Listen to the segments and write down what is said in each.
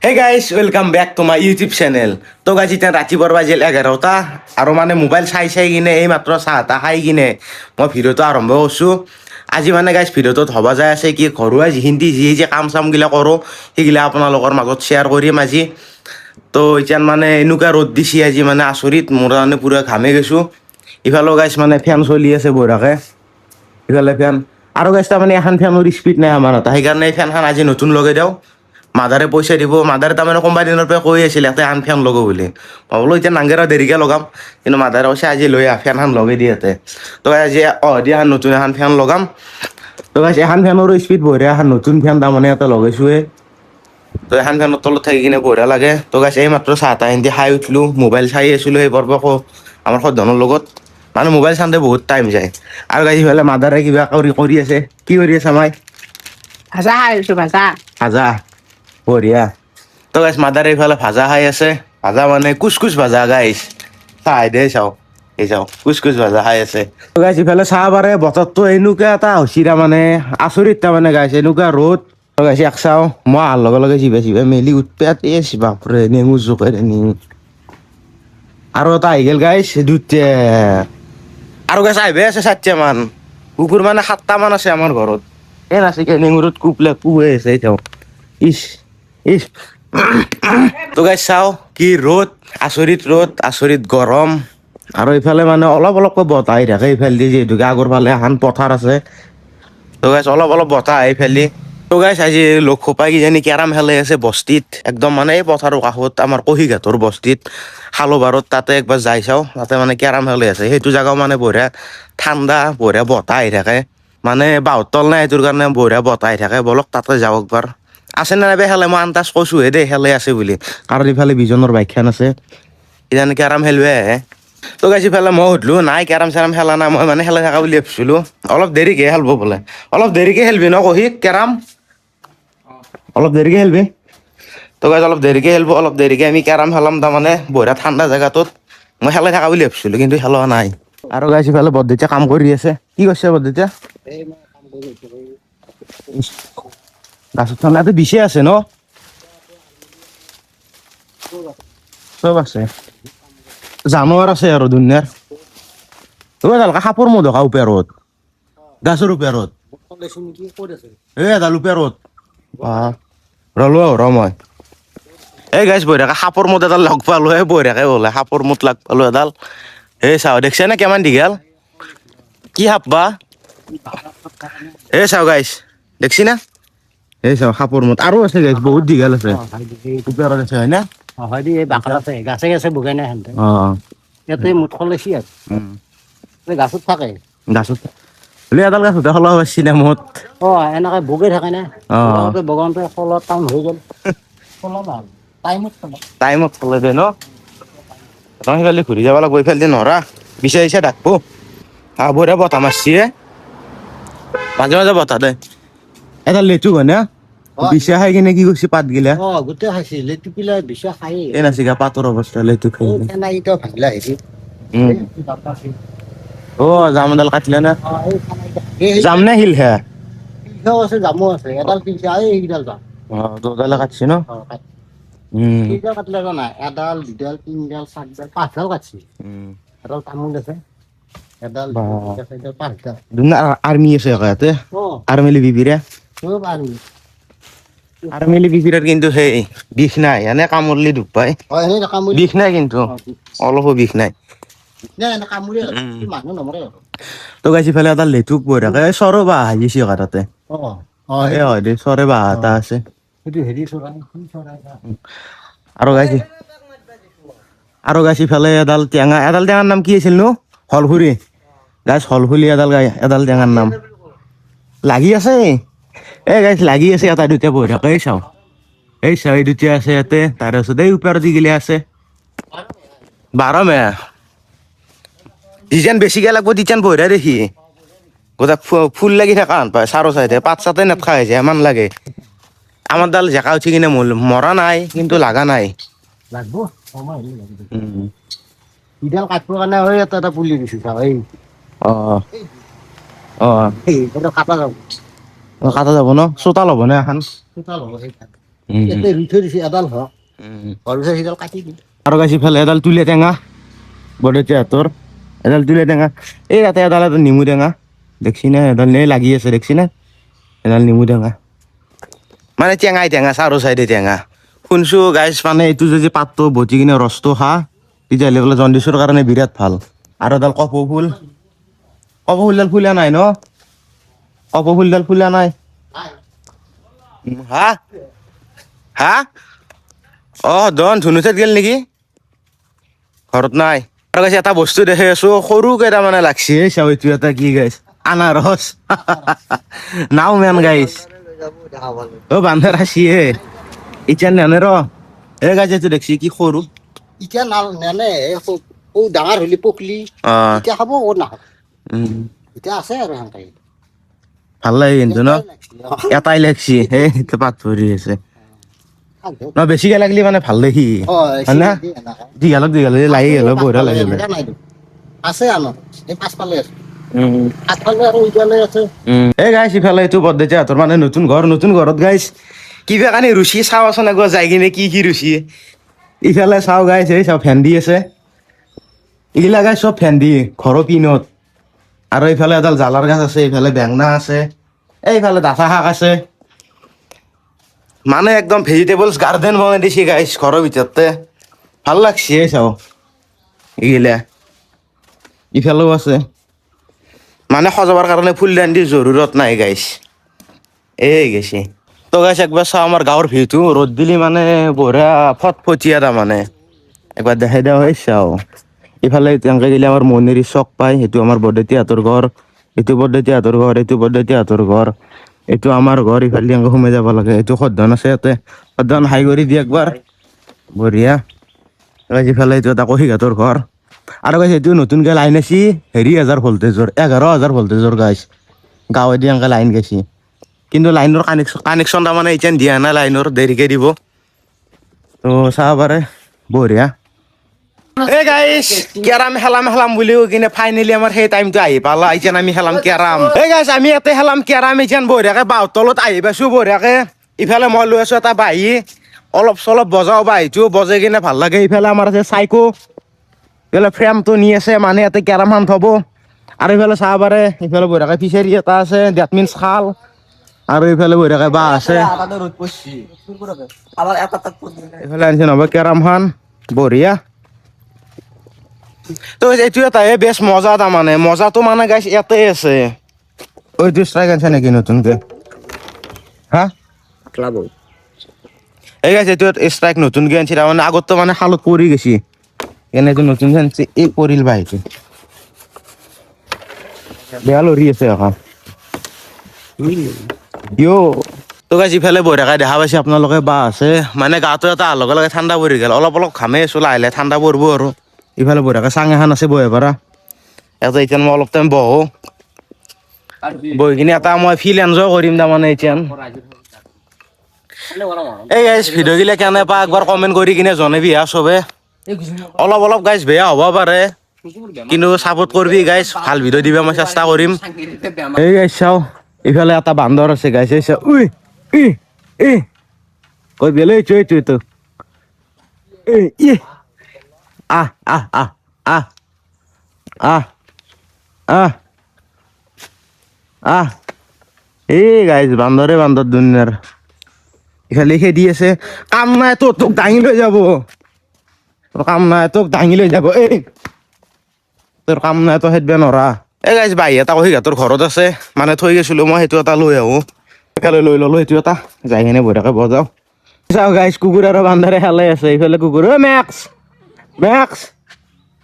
হে guys welcome back to my YouTube channel. তো guys এতিয়া ৰাতিপুৱাৰ বাজিল 11টা আৰু মানে মোবাইল চাই কিনে এই মাত্ৰ চাহ তাহ খাই কিনে মই ভিডিঅ'টো আৰম্ভ কৰিছোঁ। আজি মানে গাইজ ভিডিঅ'টোত হ'ব যায় আছে কি ঘৰুৱা যিখিনি যি কাম চামগিলা কৰোঁ সেইগিলা আপোনালোকৰ মাজত শ্বেয়াৰ কৰিম আজি। তো এতিয়া মানে এনেকুৱা ৰ'দ দিছে আজি মানে আচৰিত, মোৰ মানে পূৰা ঘামে গৈছোঁ। ইফালেও গাইজ মানে ফেন চলি আছে বঢ়িয়াকৈ, ইফালে ফেন আৰু গাইজ তাৰমানে এখন ফেনৰ স্পীড নাই আমাৰ এটা, সেইকাৰণে এই ফেনখন আজি নতুন লগাই দিওঁ। মাদাৰে পইচা দিব, মাদাৰে তাৰমানে কোনোবা দিনৰ পৰা কৈ আছিল ইয়াতে আন ফেন লগা বুলি। মই বোলো এতিয়া নাংগেৰা দেৰিকৈ লগাম, কিন্তু মাদাৰে কৈছে আজি লৈ আহ ফেনখন লগাই দি ইয়াতে। তো আজি দিয়া নতুন এখন ফেন লগাম। তো গাইছ এখন ফেনৰো স্পীড বঢ়িয়া, এখন নতুন ফেন তাৰমানে ইয়াতে লগাইছোঁৱে। তো এখন ফেনৰ তলত থাকি কিনে বঢ়িয়া লাগে। তো গাইছ এই মাত্ৰ চাহ তাহ এনে খাই উঠিলোঁ, মোবাইল চাই আছিলোঁ সেই আমাৰ সদনৰ লগত। মানে মোবাইল চাওঁতে বহুত টাইম যায়। আৰু গাইছ ইফালে মাদাৰে কিবা কৰি আছে। কি কৰি আছে মাই? ভাজা খাই আছো, ভাজা ভাজা, বঢ়িয়া। তো গাইছ মাদাৰে এইফালে ভাজা খাই আছে, ভাজা মানে কুচকুচ ভাজা গাইছ। চাই দে চাওঁ, এই চাওঁ কুচকুচ ভাজা খাই আছে। তো গাইছ ইফালে চাহ পাৰে বতৰটো এনেকুৱা এটা হৈছে তাৰমানে আচৰিত তাৰমানে গাইছ, এনেকুৱা ৰ'দ। তো গাইছ এক চাওঁ মই অহাৰ লগে লগে জিভে মেলি উঠপে বাপৰে নেমু জোকাৰে নি। আৰু এটা আহি গ'ল গাইছ দুটা, আৰু গাইছ আহিবে আছে 4টামান কুকুৰ, মানে 7টামান আছে আমাৰ ঘৰত। এই নাচিকে নেঙুৰত কুৱে আছে এতিয়া ইচ ইচ। তো গাইছ চাওঁ কি ৰ'দ, আচৰিত ৰ'দ, আচৰিত গৰম। আৰু ইফালে মানে অলপ অলপকৈ বতাহ আহি থাকে ইফালেদি, যিহেতুকে আগৰ ফালে এখন পথাৰ আছে। তো গাইছ অলপ অলপ বতাহ আহি ফেলি। তো গাইছ আজি লগ খোপাই কিজানি কেৰাম খেলাই আছে বস্তিত, একদম মানে এই পথাৰৰ কাষত আমাৰ কহিঘাটৰ বস্তিত খালোবাৰত, তাতে একবাৰ যাই চাওঁ। তাতে মানে কেৰাম খেলাই আছে, সেইটো জেগাও মানে বঢ়িয়া ঠাণ্ডা, বঢ়িয়া বতাহ আহি থাকে। মানে বাঁহৰ তল নাই সেইটোৰ কাৰণে বঢ়িয়া বতাহ আহি থাকে। বলক তাতে যাওঁ একবাৰ। আছে নে নাই খেলে মই আন্দাজ কৈছোঁহে দেই খেলে আছে বুলি, কাৰণ ইফালে বিজনৰ বাইকখন আছে, কিজানি কেৰাম খেলুৱে আহে। তো গাইছ ইফালে মই সুধিলোঁ নাই কেৰাম চেৰাম খেলা নাই, মই মানে খেলাই থকা বুলি ভাবিছিলোঁ। অলপ দেৰিকৈ খেলিব বোলে, অলপ দেৰিকৈ খেলিবি ন কহিত কেৰাম, অলপ দেৰিকৈ খেলিবি। তো গাইছ অলপ দেৰিকৈ খেলিব, অলপ দেৰিকৈ আমি কেৰাম খেলাম তাৰমানে বঢ়িয়া ঠাণ্ডা জেগাটোত। মই খেলাই থকা বুলি ভাবিছিলোঁ কিন্তু খেলোৱা নাই। আৰু গাইছ ইফালে বৰদেউতাই কাম কৰি আছে। কি কৰিছে বৰদেউতাই? গাছত ঠাণ্ডাটো বেছি আছে ন? চব আছে, জানোৱাৰ আছে আৰু দুনিয়াৰ। সাপৰ মদকা ওপৰত গাছৰ ওপৰত এডাল ওপৰত ৰলো ৰ মই এই গাইছ বঢ়িয়াকে সাপৰ মুত এডাল লগ পালো, এই বঢ়িয়াকে বোলে সাপৰ মুত লগ পালো এডাল। এই চাওঁ দেখিছে নে কিমান দীঘল, কি সাপ বা? এই চাওঁ গাইছ দেখছি না, এই চাওঁ সাপৰ মুত আৰু আছে গাইছ, বহুত দীঘল আছে ওপৰত আছে হয় না? হয়দি এই বাকত আছে, গাছে গাছে বগাই নাই সেনতে অ' ইয়াতে মুঠখন লৈছি আৰু গাছত থাকে। গাছত বোলে এডাল গাছতে সলাব পাৰছি না মুত। এনেকে বগাই থাকে না, অ' বগাওঁতে ফলত টাউন হৈ গ'ল। টাইমত চলাই দে ন, তই সেইফালে ঘূৰি যাব লাগিব, এইফালে দি নৰা বিচা চিচা ডাকব। বঢ়িয়া বতাহ মাৰছি এ, মাজে মাজে বতাহ দে। এডাল লেটুক হয় না, বিচা খাই কিনে কি কৰিছে পাত গিলা গোটেই খাইছে লেটু পিলা বিছা খাই এই নাচিকা পাতৰ অৱস্থা লেটুক খাই কিনে। ফেনাইটাও ভাগিলা হেৰি জাম এডাল কাটিলে না, জাম নে শিলহে? শিলখাও আছে জামো আছে, এডাল শিলখা এইডাল জাম। দুডালে কাটছি ন? কেইডাল কাটলে নাই, এডাল দুডাল তিনডাল চাৰডাল পাঁচডাল কাটছি। এডাল তামোল আছে, এডাল পাঁচডাল আৰ্মি আছে ইয়াতে, আৰ্মি বিবিৰে চব আৰ্মি। আৰ্মি বিবিৰৰ কিন্তু সেই বিষ নাই, এনে কামুৰলি দুখ পায়, বিষ নাই কিন্তু অলপো বিষ নাই। মানুহ নমৰে আৰু। তো গাইছ ইফালে এডাল লেটুক বঢ়িয়াকে চৰো বাঁহ আহিছে তাতে, এই হয় দে চৰে বাঁহ এটা আছে। হেৰি চৰাই কি চৰাই আৰু গাইছ ইফালে এডাল টেঙাৰ নাম কি আছিল নো? হলফুলি গাইছ, হলফুলি এডাল টেঙাৰ নাম লাগি আছে। এই গাইছ লাগি আছে এটা দুটা বঢ়িয়াকে, এই চাওঁ এই দুটা আছে ইয়াতে, তাৰপিছত এই ওপৰত যিগিলা আছে 12 মাহ যিযেন বেছিকে লাগব তিতেন বঢ়িয়া দেখি, গোটেই ফুল লাগি থকা হেন পায় চাৰো চাইডে, পাত চাতে নেটখা হৈ যায় ইমান লাগে। আমাৰ ডাল জেকা উঠি কিনে মৰা নাই কিন্তু লাগা নাই। লাগব ইডাল কাটিবৰ কাৰণে এটা পুলি দিছো চাওঁ, এই কাটা যাব কাটা যাব ন, চোতাল হ'ব না এখন, চোতাল হ'ব সেইখন। এতিয়া ৰুই থৈ দিছে এডাল হওক হোৱাৰ পিছত সেইডাল কাটি দিম আৰু গাছ ইফালে এডাল তুলে টেঙা বৰতীয়া হাতৰ এডাল তুলে টেঙা এই ইয়াতে এডাল নেমু টেঙা দেখছি না এডাল লাগি আছে দেখছি না এডাল নেমু টেঙা মানে টেঙাই টেঙা চাৰো চাইডে টেঙা শুনছো গাইছ মানে এইটো যদি পাতটো বটি কিনে ৰসটো খা তেতিয়াহ'লে বোলে জণ্ডিছৰ কাৰণে বিৰাট ভাল আৰু এডাল কপৌ ফুলডাল ফুলা নাই ন কপৌ ফুলডাল ফুলা নাই হা হা ধন ধুনুচাত গেল নেকি ঘৰত নাই আৰু গাইছ এটা বস্তু দেখি আছো সৰুকে তাৰমানে লাগছি চাও এইটো এটা কি গাইছ আনাৰস নাও মেন গাইছ বান্দৰ আছিয়ে এতিয়া নেনে ৰ গাইছ এইটো দেখছি কি সৰু এতিয়া নেনে সৌ ডাঙৰ হলি পকলি এতিয়া খাব ক'ত নাখাব এতিয়া আছে আৰু সেনেকে ভাল লাগে কিন্তু ন এটাই লাগছি সেই পাত ভৰি আছে ন বেছিকে লাগলি মানে ভাল দেখি হয় না দীঘালক লাগি গেল বঢ়িয়া লাগে আছে আনো এই পাছফালে আছে পাছফালে আৰু ইফালে আছে এই গাইছ ইফালে এইটো পদ্ধতি হাতৰ মানে নতুন ঘৰত গাইছ কিবা কানি ৰুচি চাওচোন একবাৰ যাই কিনে কি ৰুচি ইফালে চাও গাইছ এই চাও ভেন্দি আছে এইগিলা গাইছ চব ভেন্দি ঘৰৰ পিনত আৰু এইফালে এডাল জালাৰ গাছ আছে এইফালে বেঙনা আছে এইফালে ডাঠা শাক আছে মানে একদম ভেজিটেবলছ গাৰ্ডেন বনাই দিছে গাইছ ঘৰৰ ভিতৰতে ভাল লাগছে চাও এইগিলা ইফালেও আছে মানে সজাবৰ কাৰণে ফুলদানি জৰুৰত নাই গাইছ গেছি তো গাইছ একবাৰ চাওঁ আমাৰ গাঁৱৰ ভিউটো ৰ'দ দিলি মানে বঢ়িয়া ফটফটীয়া তাৰমানে একবাৰ দেখাই দিয়া হৈ চাওঁ ইফালে তেনেকৈ গেলে আমাৰ মনেৰি চক পায় সেইটো আমাৰ বৰদেউতাহঁতৰ ঘৰ এইটো বৰদেউতাহঁতৰ ঘৰ এইটো বৰদেউতাহঁতৰ ঘৰ এইটো আমাৰ ঘৰ ইফালে এনেকৈ সোমাই যাব লাগে এইটো সদন আছে ইয়াতে সদন হাই কৰি দিয়ে একবাৰ বঢ়িয়া ইফালে এইটো এটা কহিঘাটৰ ঘৰ আৰু গাইছ এইটো নতুনকৈ লাইন আছি 1000 ভল্টেজৰ 11,000 ভল্টেজৰ গাইছ গাঁৱেদি এনেকৈ লাইন গেছি কিন্তু লাইনৰ কানেকশ্যন তাৰমানে এতিয়া দিয়া নাই লাইনৰ দেৰিকৈ দিব তো চাব পাৰে বঢ়িয়া এই গাইছ কেৰাম খেলাম বুলি কৈ কিনে ফাইনেলি আমাৰ সেই টাইমটো আহি পালা এতিয়া আমি খেলাম কেৰাম এই গাইছ আমি ইয়াতে খেলাম কেৰাম এতিয়া বঢ়িয়াকৈ বাঁহৰ তলত আহি পাইছোঁ বঢ়িয়াকৈ ইফালে মই লৈ আছোঁ এটা বাঁহী অলপ চলপ বজাওঁ বাঁহীটো বজাই কিনে ভাল লাগে ইফালে আমাৰ আছে চাইকো ইফালে ফ্ৰেমটো নি আছে মানে ইয়াতে কেৰামখন থ'ব আৰু ইফালে চাব পাৰে ইফালে বঢ়িয়াকৈ ফিচাৰী এটা আছে ডেট মিনছ খাল আৰু ইফালে বঢ়িয়াকৈ বাঁহ আছে এইফালে আনিছে নহ'ব কেৰামখন বঢ়িয়া তো এইটো এটাহে বেষ্ট মজা তাৰমানে মজাটো মানে গাইছ ইয়াতে আছে এইটো ষ্ট্ৰাইক আনিছে নেকি নতুনকৈ হা এই গাইছ এইটো ষ্ট্ৰাইক নতুনকৈ আনিছে তাৰমানে আগততো মানে খালত পৰি গৈছি এনেটো নতুনকৈ আনিছে এই পৰিল বাহিৰটো বেয়া লৰি আছে এখন তো গাইছ ইফালে বঢ়িয়াকৈ দেখা পাইছে আপোনালোকে বাঁহ আছে মানে গাটো এটা অহাৰ লগে লগে ঠাণ্ডা পৰি গ'ল অলপ ঘামে আছোঁ লাহে লাহে ঠাণ্ডা পৰিব আৰু ইফালে বঢ়িয়াকৈ চাং এখন আছে বহিব পাৰা ইয়াতে এতিয়া মই অলপ টাইম বহোঁ বহি কিনে এটা মই ফিল এনজয় কৰিম তাৰমানে এতিয়া এই গাইছ ভিডিঅ'গিলা কেনেকুৱা একবাৰ কমেণ্ট কৰি কিনে জনাবি হা চবে অলপ গাইছ বেয়া হ'ব পাৰে কিন্তু ছাপোৰ্ট কৰিবি গাইছ ভাল ভিডিঅ' দিব মই চেষ্টা কৰিম এই গাইছ চাওঁ ইফালে এটা বান্দৰ আছে গাইছ এই চাওঁ উই কৈ বেলেগ এইটো এই গাইছ বান্দৰ দুনিয়াৰ ইফালে খেদি আছে কাম নাই তোক দাঙি লৈ যাব কাম নাই তোক দাঙি লৈ যাব তোৰ কাম নাই তই খেদব নৰা এই গাইছ বাহি এটা কহিঘাটৰ ঘৰত আছে মানে থৈ গৈছিলোঁ মই সেইটো এটা লৈ আহোঁ একেলগে লৈ ল'লোঁ সেইটো এটা যাই কিনে বঢ়িয়াকৈ বজাওঁ চাওঁ গাইছ কুকুৰ আৰু বান্দৰে খেলাই আছে ইফালে কুকুৰ মেক্স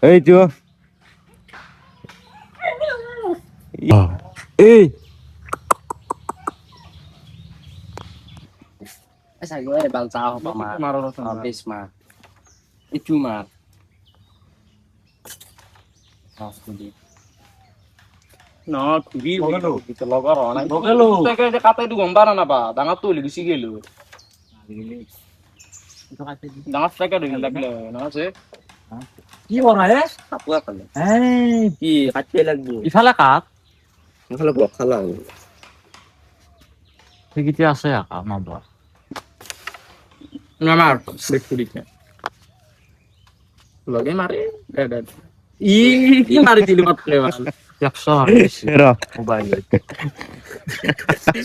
এইটো এই ইফালে কাক আছে Ngamar, betul-betul. Lagi mari, ada. Ini mari dilipat lewat. Yaksa. র Mobile.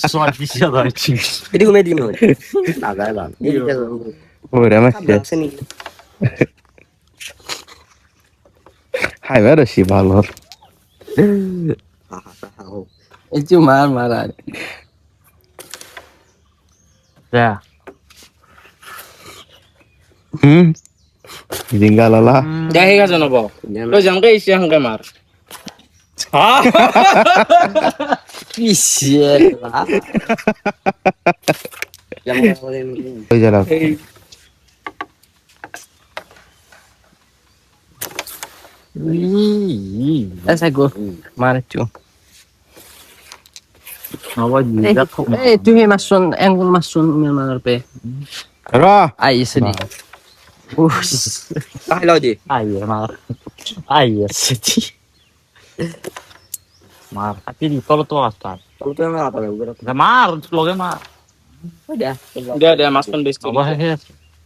Soal bisa lagi. Jadi gue medin loh. Agak lah. ওরে মাসে Sini. হাই বেরোছি ভালো Itu marah. Ya. হুম জিঙ্গালালা Jahe ka sana ba? Lo jang ka isi hangga mar. Ah, Bisa lah. Yang ওই যারা saya gue marah cu. apa juga kok. Itu yang masun, engkul masun yang mana pe? র Ayo sedih. Ah lo di. Ayo mar. Ayo sedih. Mar, tapi di kalau tuh asal. Kalau tuh yang apa ya? Gak mar, loge mar. Udah. Udah ada masukkan base Apa ya?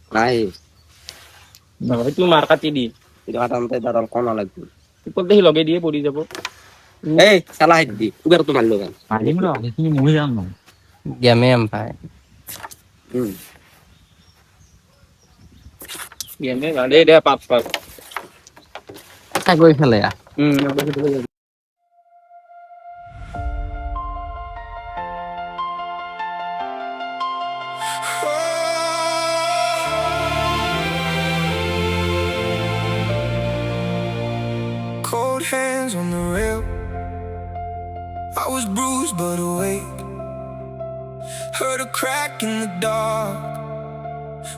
Nice. Nah, itu marka tidi. Tidak ada sampai dalam kono lagi. Ipag dahil loge dia body jabo. Salah di. Ugar tuh malu kan. Alim lo, ini mau yang no. Dia mempai. Game ada dia apa-apa. Saya gue salah ya. Cold hands on the rail. I was bruised but awake. Heard a crack in the dark.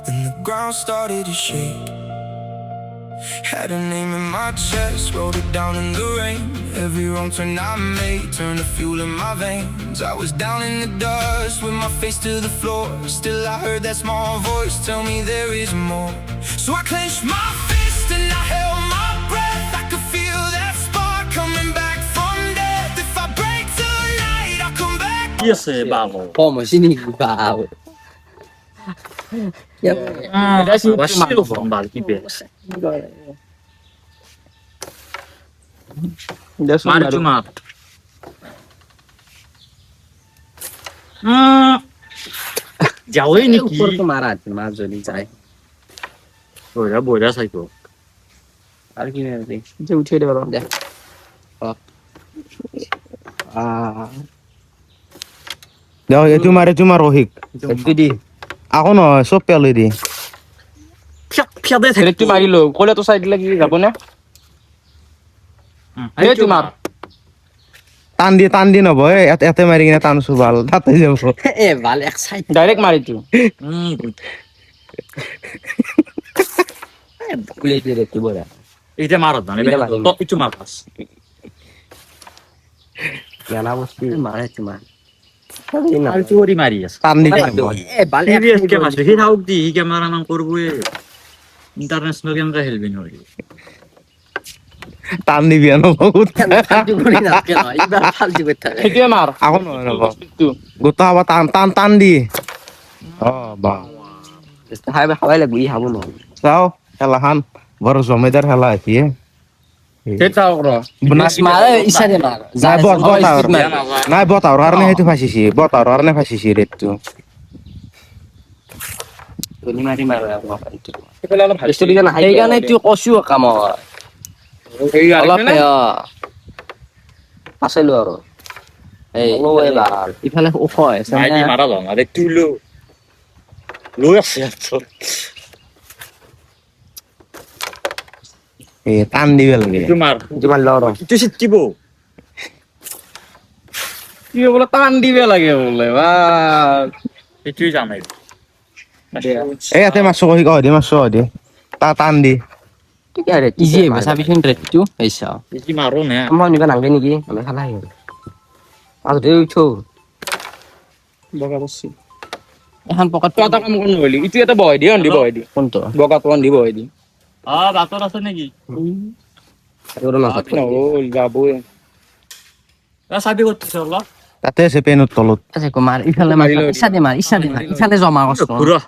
Then the ground started to shake. Had a name in my chest, wrote it down in the rain. Every wrong turn I made turned to fuel in my veins. I was down in the dust with my face to the floor. Still I heard that small voice tell me there is more. So I clenched my fist and I held my breath. I could feel that spark coming back from death. If I break tonight, I'll come back. Iya sih, babo. Pomo sini bau. Ya. Ada sih masih balik bes. Mari cuma. Jauh ini ki. Ukur tuh marah, maju di cai. Boda saya itu. Hari ini nanti. Jauh udah deh orang deh. দাও এটু মার রহিক Itu di. আকৌ নহয় চব পেলাই দি Piada saya itu mari lo. Kalau tuh saya lagi gak punya. Ayo cuma. টান দি নব এতে মাৰি কিনে টানছো ভাল তাতে যাব Balik excited. Direct mari itu. Kulit dia itu boleh. Itu marot kan? Tok itu malas. Yang nawas sih marah cuma. Al curi Marias. টান দি নব Balik. Serius ke mas? Kita tahu di kamera nang korbu international kamera helbin lagi. টান দিবি নব Itu ya mar. আকৌ নহয় নব Itu. গোটা হবা টান দি অ বা Hawai lagu ini hamu mau. চাও খেলাখান বৰ জমেদাৰ খেলা আছে Kita tahu bro. Benar. Malah isa deh mar. নাই বতাহৰ কাৰণে সেইটো ফাঁচিছি বতাহৰ কাৰণে ফাঁচিছি ৰেটটো Ini mari marah apa itu. Kita lalu Itu dia nah. সেইকাৰণে itu কচু কাম হয়। অলপ আছে লো আৰু ইফালে ওখ হয় Ini marah dong. Ada dulu. Lu ya sih. টান দিবে লাগে Itu mar. cuma loro Itu sih cibo. Iya boleh tandi be lagi boleh. Wah. Itu jangan itu. ইয়াতে মাছ কহি মাছ দি টান দি itu kayak ada easy bahasa habisin red itu bisa Ini marun ya. mau nih kan angin nih kalau salah ya aku dia itu Boga besi. han pokat Itu atau kamu kan beli. Itu ya bawa dia, di bawah dia. untuk Boga tuan di bawah dia. Ah, bato rasa lagi. aku udah masak Oh, gabo ya. Rasa dia waktu sekolah. তাতে আছে পেনত তলত saya kemari ifalle mar isa deh mar isa deh mar joma kosong Burah.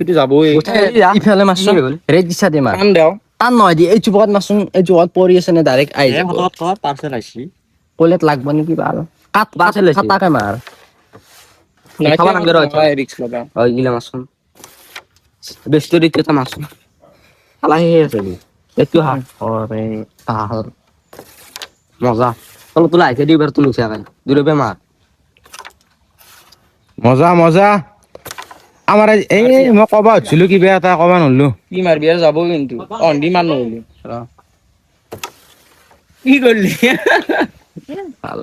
সেইটো যাবই ইফালে মাছুন red দিছা দে মাৰ টান নহয় দি এই চুপত মাছুন এই চুপত পৰি আছে নে ডাইৰেক্ট আহি যাব পাৰ্চেল আহিছি কলেত লাগব নেকি বাৰু কাট কাটাকে মাৰ খাব নালাগে ৰিক্স ল'বা হয় ইলা মাছুন বেষ্ট দিতে তা মাছুন খালাই আছে এইটো হা অৰে তাহৰ মজা তল তোলা আইছে দিবাৰ তুমি চাই দুৰবে মাৰ মজা মজা আমাৰ এই মই কবা হৈছিলো কিবা এটা কবা নললো কি মাৰবি আৰু যাব কিন্তু অন্দি মান নহলি কি কৰিলি ভাল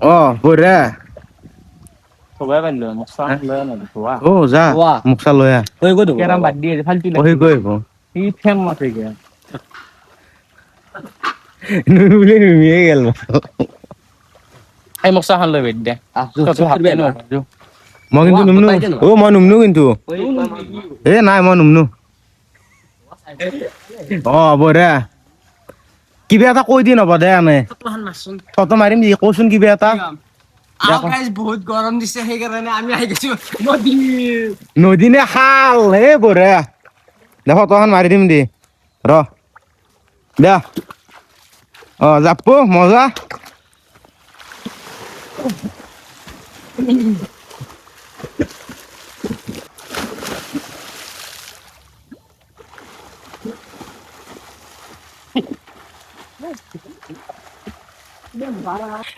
অ বঢ়িয়া সবাই পাইলো মোক চাহ লৈ আনা খোৱা অ যা মোক চা লৈ আহ তই গৈ কেৰাম বাদ দি ফালতু অহি গৈ আহিব সি ফেম মাছে গে নুবুলি নুমিয়ে গেল এই মোক চাহ লৈ বেদ দে মই কিন্তু নুমনো অ মই নুমনো কিন্তু এ নাই মই নুমনো অ বঢ়িয়া কিবা এটা কৈ দি নবা দে আনে ফটো মাৰিম দি কচোন কিবা এটা বহুত গৰম দিছে সেইকাৰণে আমি আহি গৈছো নদী নে খাল হে বঢ়িয়া দে ফটোখন মাৰি দিম দি ৰ দে অ যাপো মজা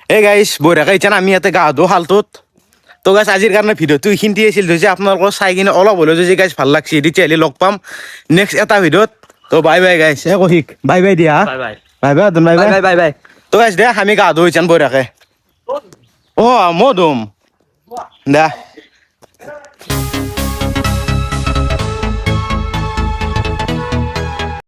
এই গাইছ বঢ়িয়াকে এতিয়া আমি ইয়াতে গা ধো খালটোত তো গাইছ আজিৰ কাৰণে ভিডিঅ'টো এইখিনিতে আছিল যদি আপোনালোকৰ চাই কিনে অলপ হ'লেও যদি গাইছ ভাল লাগছে তেতিয়াহ'লে লগ পাম নেক্সট এটা ভিডিঅ'ত তো বাই বাই গাইছ এ কহিক বাই বাই দিয়া bye bye bye bye bye bye bye bye তো গাইছ দে আমি গা ধো এতিয়া বঢ়িয়াকে অ মই ধুম দে